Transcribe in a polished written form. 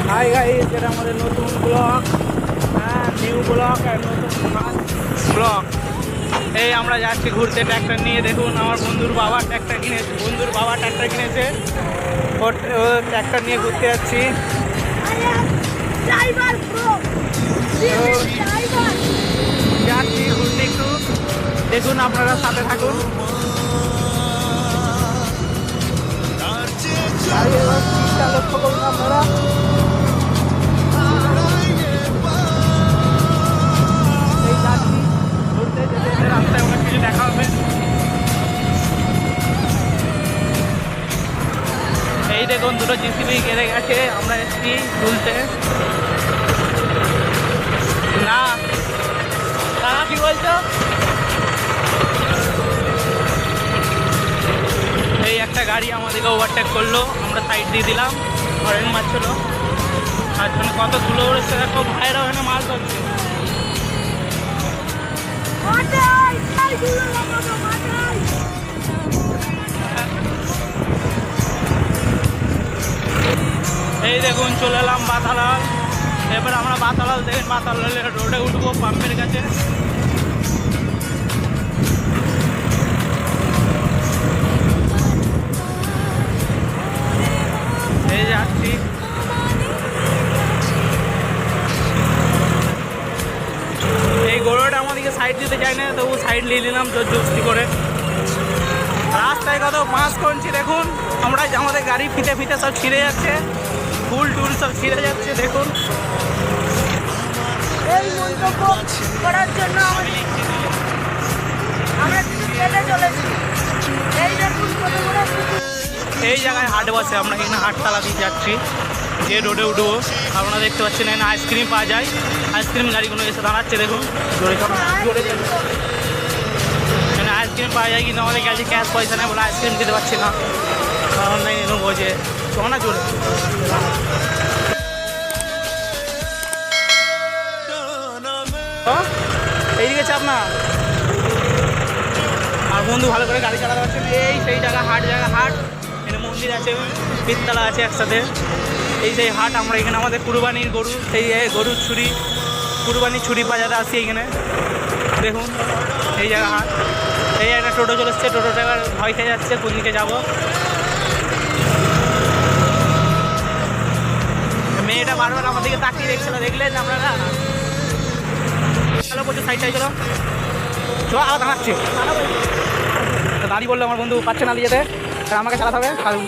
Hi guys, এটা আমাদের নতুন ব্লগ। নিউ ব্লগ আর নতুন ব্লগ। এই আমরা যাচ্ছি ঘুরতে ট্র্যাক্টর নিয়ে। দেখুন আমার বন্ধুর বাবা ট্র্যাক্টর কিনেছে। ও ট্র্যাক্টর নিয়ে ঘুরতে যাচ্ছি। যাচ্ছি ঘুরতে একটু, দেখুন আপনারা সাথে থাকুন। লক্ষ্য করুন আপনারা। এই যাচ্ছি ঘুরতে, যেতে রাস্তায় অনেক কিছু দেখা হবে। এই দেখুন দুটো জিসিবি কেটে গেছে, আমরা এসেছি তুলতে। না তারা কি বলছো? এই একটা গাড়ি আমাদেরকে ওভারটেক করলো, আমরা সাইড দিয়ে দিলাম, হরেন মারছিল। আর জন্য কত ধুলো উড়েছে দেখো, ভাইরা ওখানে মাছ ধরছে। এই দেখুন চলে এলাম বাতালাল। এবার আমরা বাতালাল দেখেন, বাতালালের রোডে উঠবো পাম্পের কাছে। এই যাচ্ছি। এই গরুটা আমাদেরকে সাইড দিতে চাই না, তবু সাইড নিয়ে নিলাম জোর জবস্তি করে। রাস্তায় কত মাছ করছি দেখুন, আমরা আমাদের গাড়ি ফিতে ফিতে সব ছিঁড়ে যাচ্ছে, ফুল টুল সব ছিঁড়ে যাচ্ছে দেখুন। এই মন্তব্য করার জন্য আমরা কিছু খেতে চলেছি। এই দেখুন কত বড় পুকুর। এই জায়গায় হাট বসে, আমরা এখানে হাটতলা দিয়ে যাচ্ছি, যে রোডে উঠবো। আপনারা দেখতে পাচ্ছেন এখানে আইসক্রিম পাওয়া যায়, আইসক্রিম গাড়িগুলো এসে দাঁড়াচ্ছে দেখুন। জোরে এখানে আইসক্রিম পাওয়া যায়, কিন্তু আমাদের কাছে ক্যাশ পয়সা নেই বলে আইসক্রিম খেতে পারছি না। অনলাইনে নেবো যে না জোরে। এইদিকে চাপ না। আর বন্ধু ভালো করে গাড়ি চালাতে পারছেন। এই সেই জায়গা হাট, এখানে মন্দির আছে, পিততলা আছে একসাথে। এই সেই হাট, আমরা এখানে আমাদের কুরবানির গরু, সেই গরুর ছুরি, কুরবানির ছুরি বাজারে আসি এখানে দেখুন। এই জায়গা হাট। এই একটা টোটো চলে এসছে, টোটো ড্রাইভার ভয় খেয়ে যাচ্ছে কোন দিকে যাবো। মেয়েটা বারবার আমার দিকে তাকিয়ে দেখছিল, দেখলেন আপনারা? চলো প্রচুর সাইডটাই চলো, আবার দাঁড়াচ্ছে। দাঁড়িয়ে বললো আমার বন্ধু পাচ্ছে না নিয়ে যেতে, আমাকে চালাতে হবে। কারণ